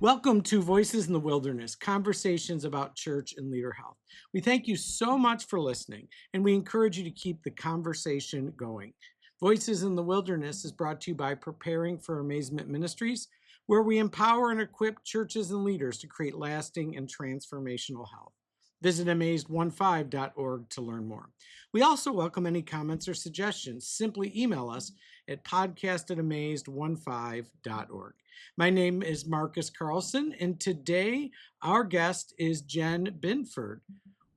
Welcome to Voices in the Wilderness, conversations about church and leader health. We thank you so much for listening, and we encourage you to keep the conversation going. Voices in the Wilderness is brought to you by Preparing for Amazement Ministries, where we empower and equip churches and leaders to create lasting and transformational health. Visit amazed15.org to learn more. We also welcome any comments or suggestions. Simply email us at podcast@amazed15.org. My name is Marcus Carlson, and today our guest is Jen Binford.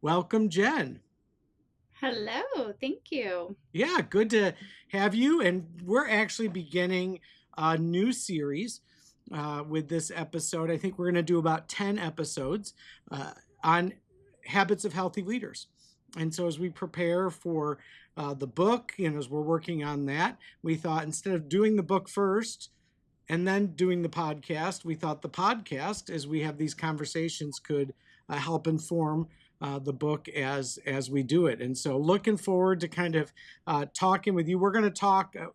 Welcome, Jen. Hello, thank you. Yeah, good to have you. And we're actually beginning a new series with this episode. I think we're going to do about 10 episodes on habits of healthy leaders. And so, as we prepare for the book, as we're working on that, we thought instead of doing the book first, and then doing the podcast, we thought the podcast, as we have these conversations, could help inform the book as we do it. And so, looking forward to kind of talking with you. We're going to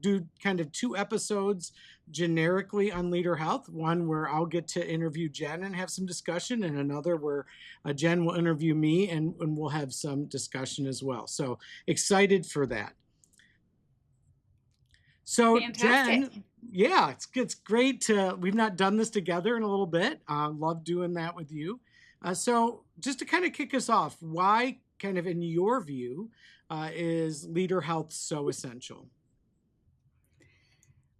do kind of two episodes generically on leader health. One where I'll get to interview Jen and have some discussion, and another where Jen will interview me and we'll have some discussion as well. So excited for that. So Fantastic. Jen, yeah, it's great to, we've not done this together in a little bit. Love doing that with you. So just to kind of kick us off, why kind of in your view is leader health so essential?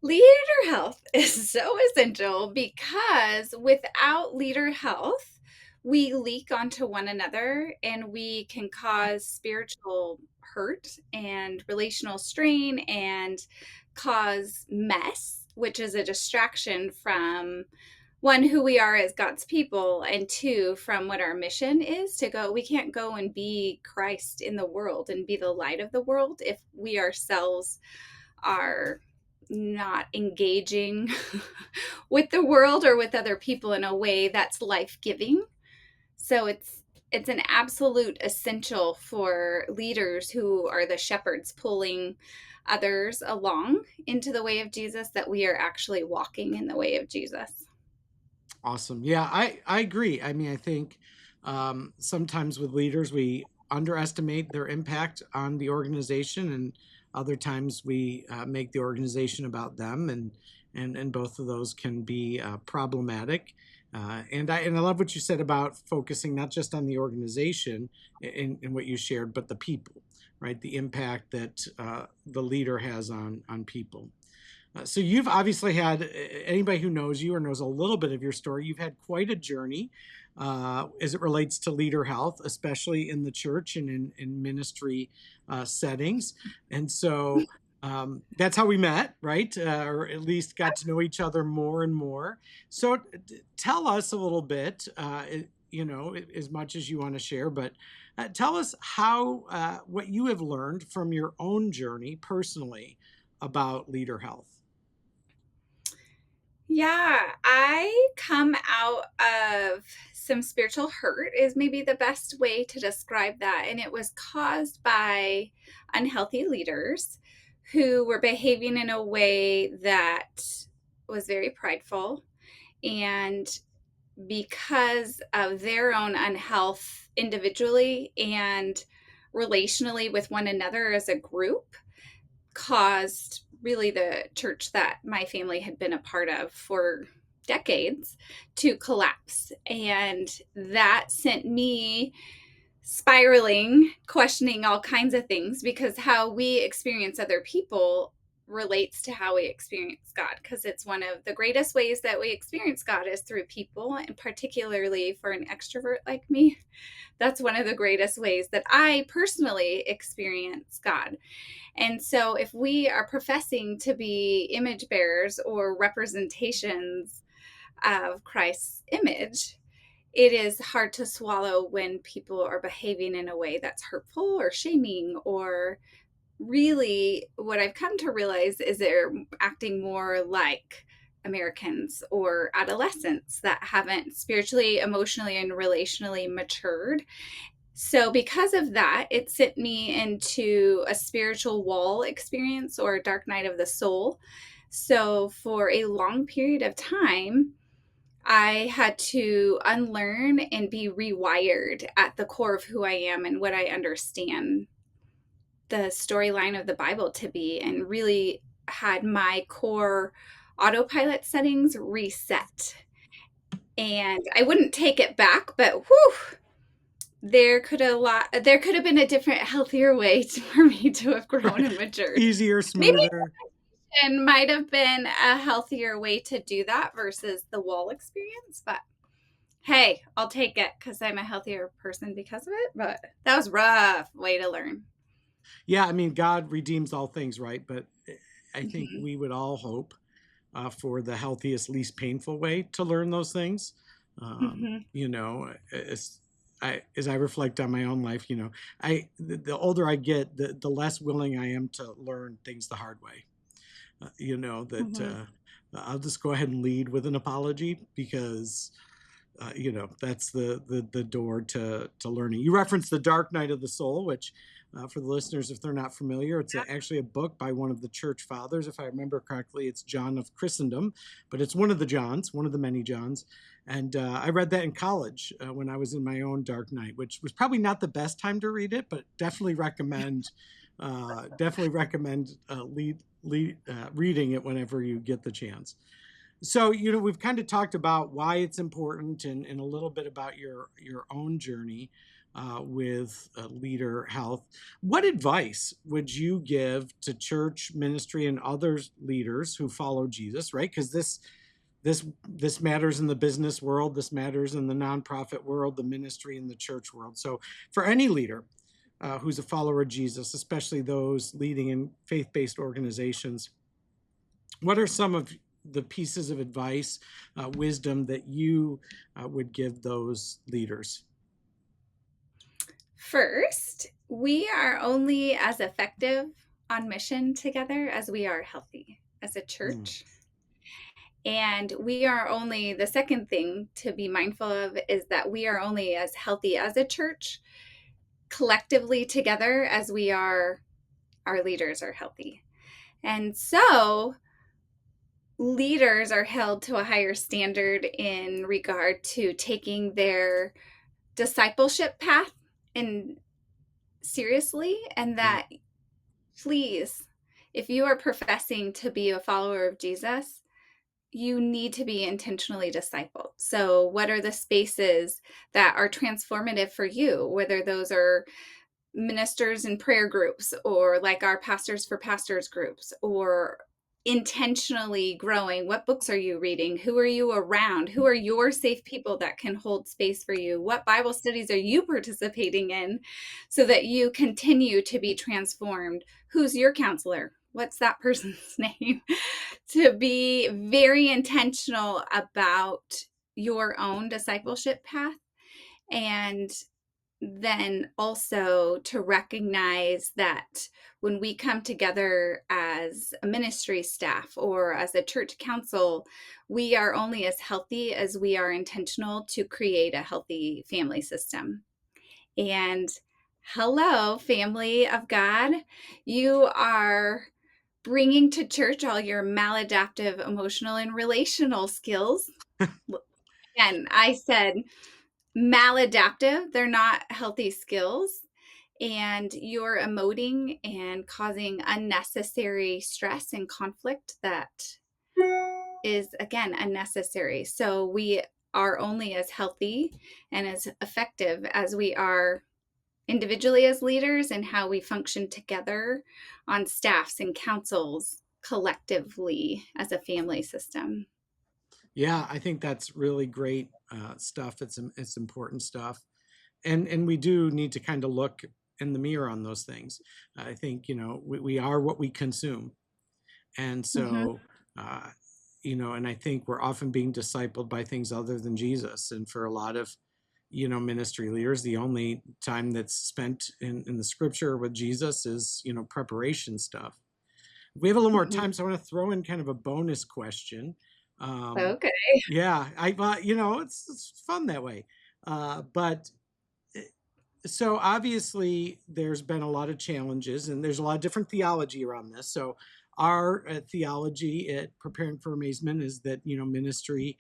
Leader health is so essential because without leader health, we leak onto one another and we can cause spiritual hurt and relational strain and cause mess, which is a distraction from one, who we are as God's people, and two, from what our mission is to go. We can't go and be Christ in the world and be the light of the world if we ourselves are not engaging with the world or with other people in a way that's life-giving. So it's an absolute essential for leaders who are the shepherds pulling others along into the way of Jesus, that we are actually walking in the way of Jesus. Awesome. Yeah, I agree. I mean, I think sometimes with leaders, we underestimate their impact on the organization, and other times we make the organization about them, and both of those can be problematic. And I love what you said about focusing not just on the organization in what you shared, but the people, right? The impact that the leader has on people. So you've obviously had, anybody who knows you or knows a little bit of your story, you've had quite a journey as it relates to leader health, especially in the church and in ministry settings. And so that's how we met, right? Or at least got to know each other more and more. So tell us a little bit, as much as you want to share, but tell us how, what you have learned from your own journey personally about leader health. Yeah, I come out of some spiritual hurt, is maybe the best way to describe that. And it was caused by unhealthy leaders who were behaving in a way that was very prideful. And because of their own unhealth individually and relationally with one another as a group, caused really the church that my family had been a part of for decades to collapse. And that sent me spiraling, questioning all kinds of things, because how we experience other people relates to how we experience God, because it's one of the greatest ways that we experience God is through people, and particularly for an extrovert like me, that's one of the greatest ways that I personally experience God. And so, if we are professing to be image bearers or representations of Christ's image, it is hard to swallow when people are behaving in a way that's hurtful or shaming, or really what I've come to realize is they're acting more like Americans or adolescents that haven't spiritually, emotionally, and relationally matured. So, because of that, it sent me into a spiritual wall experience or a dark night of the soul. So, for a long period of time, I had to unlearn and be rewired at the core of who I am and what I understand the storyline of the Bible to be, and really had my core autopilot settings reset. And I wouldn't take it back, but whew, there could have been a different, healthier way for me to have grown and matured. Easier, Maybe smoother. it might have been a healthier way to do that versus the wall experience, but hey, I'll take it because I'm a healthier person because of it. But that was a rough way to learn. Yeah, I mean, God redeems all things, right? But I think Mm-hmm. we would all hope for the healthiest, least painful way to learn those things. Mm-hmm. You know, as I reflect on my own life, you know, the older I get, the less willing I am to learn things the hard way. You know that Mm-hmm. I'll just go ahead and lead with an apology because you know that's the door to learning. You referenced the Dark Night of the Soul, which for the listeners, if they're not familiar, it's actually a book by one of the church fathers. If I remember correctly, it's John of Christendom, but it's one of the Johns, one of the many Johns. And I read that in college when I was in my own dark night, which was probably not the best time to read it, but definitely recommend reading it whenever you get the chance. So, you know, we've kind of talked about why it's important and a little bit about your own journey with leader health. What advice would you give to church ministry and other leaders who follow Jesus, right? Because this matters in the business world, this matters in the nonprofit world, the ministry and the church world. So, for any leader who's a follower of Jesus, especially those leading in faith-based organizations, what are some of the pieces of advice, wisdom that you would give those leaders? First, we are only as effective on mission together as we are healthy as a Mm, church. And we are only, the second thing to be mindful of is that we are only as healthy as a church collectively together as we are, our leaders are healthy. And so leaders are held to a higher standard in regard to taking their discipleship path and seriously, and yeah. that please, if you are professing to be a follower of Jesus, you need to be intentionally discipled. So, what are the spaces that are transformative for you? Whether those are ministers and prayer groups, or like our pastors for pastors groups, or intentionally growing. What books are you reading? Who are you around? Who are your safe people that can hold space for you? What Bible studies are you participating in so that you continue to be transformed? Who's your counselor? What's that person's name? To be very intentional about your own discipleship path, and then also to recognize that when we come together as a ministry staff or as a church council, we are only as healthy as we are intentional to create a healthy family system. And hello, family of God. You are bringing to church all your maladaptive emotional and relational skills. Again, I said maladaptive, they're not healthy skills. And you're emoting and causing unnecessary stress and conflict that is, again, unnecessary. So we are only as healthy and as effective as we are individually as leaders, and how we function together on staffs and councils collectively as a family system. Yeah, I think that's really great stuff. It's important stuff, and we do need to kind of look in the mirror on those things. I think you know we are what we consume, and Mm-hmm. so you know, and I think we're often being discipled by things other than Jesus, and for a lot of you know ministry leaders, the only time that's spent in the scripture with Jesus is you know preparation stuff. We have a little more Mm-hmm. time, so I want to throw in kind of a bonus question. Um, Okay. yeah, you know it's fun that way. But so obviously there's been a lot of challenges and there's a lot of different theology around this. So our theology at Preparing for Amazement is that, ministry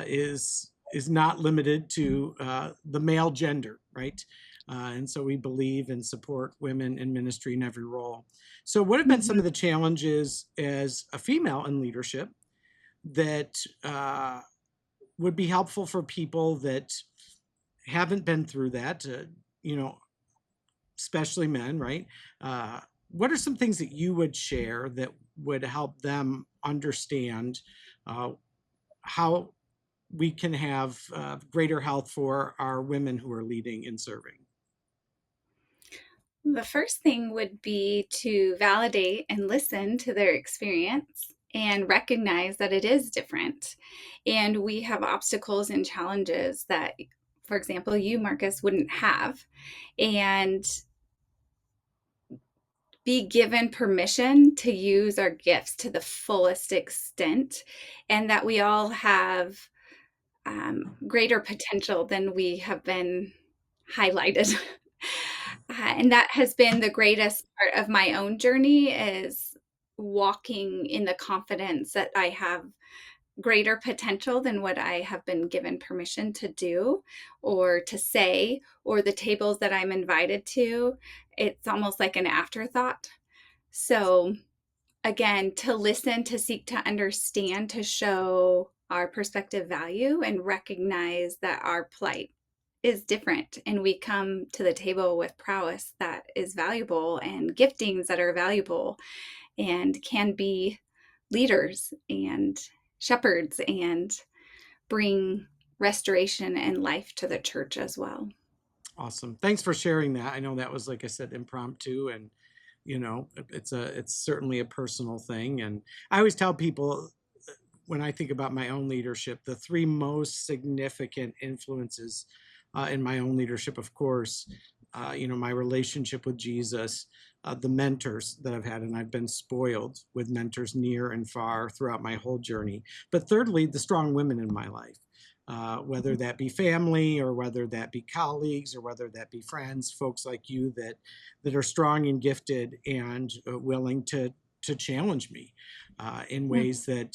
is not limited to the male gender, right? And so we believe and support women in ministry in every role. So, what have been some Mhm. of the challenges as a female in leadership that would be helpful for people that haven't been through that? You know, especially men, right? Uh, what are some things that you would share that would help them understand uh, how we can have greater health for our women who are leading and serving? The first thing would be to validate and listen to their experience and recognize that it is different. And we have obstacles and challenges that, for example, you, Marcus, wouldn't have. And be given permission to use our gifts to the fullest extent, and that we all have greater potential than we have been highlighted. And that has been the greatest part of my own journey, is walking in the confidence that I have greater potential than what I have been given permission to do or to say, or the tables that I'm invited to. It's almost like an afterthought. So, again, to listen, to seek to understand, to show our perspective value and recognize that our plight is different, and we come to the table with prowess that is valuable and giftings that are valuable and can be leaders and shepherds and bring restoration and life to the church as well. Awesome. Thanks for sharing that. I know that was, like I said, impromptu, and it's certainly a personal thing. And I always tell people, when I think about my own leadership, the three most significant influences in my own leadership, of course, my relationship with Jesus, the mentors that I've had, and I've been spoiled with mentors near and far throughout my whole journey. But thirdly, the strong women in my life. Whether that be family, or whether that be colleagues, or whether that be friends, folks like you that are strong and gifted and willing to challenge me in ways that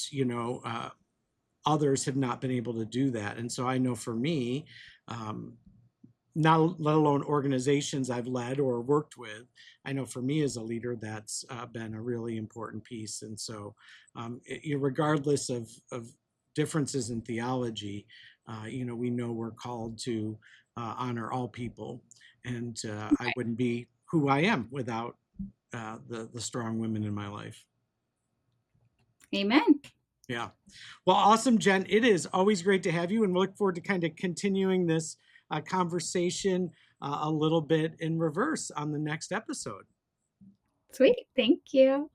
others have not been able to do that. And so I know for me, um, not let alone organizations I've led or worked with, I know for me as a leader, that's been a really important piece. And so, regardless of differences in theology, we know we're called to honor all people, and I wouldn't be who I am without the strong women in my life. Amen. Yeah. Well, awesome, Jen. It is always great to have you, and we look forward to kind of continuing this conversation a little bit in reverse on the next episode. Sweet. Thank you.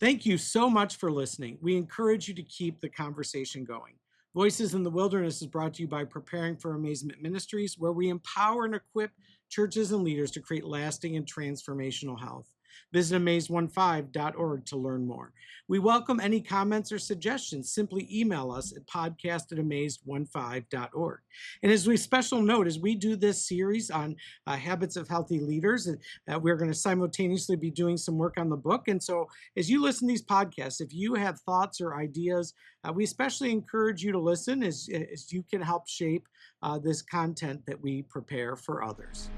Thank you so much for listening. We encourage you to keep the conversation going. Voices in the Wilderness is brought to you by Preparing for Amazement Ministries, where we empower and equip churches and leaders to create lasting and transformational health. Visit amaze15.org to learn more. We welcome any comments or suggestions. Simply email us at podcast@amaze15.org. And as we special note, as we do this series on habits of healthy leaders, we're going to simultaneously be doing some work on the book. And so as you listen to these podcasts, if you have thoughts or ideas, we especially encourage you to listen as you can help shape this content that we prepare for others.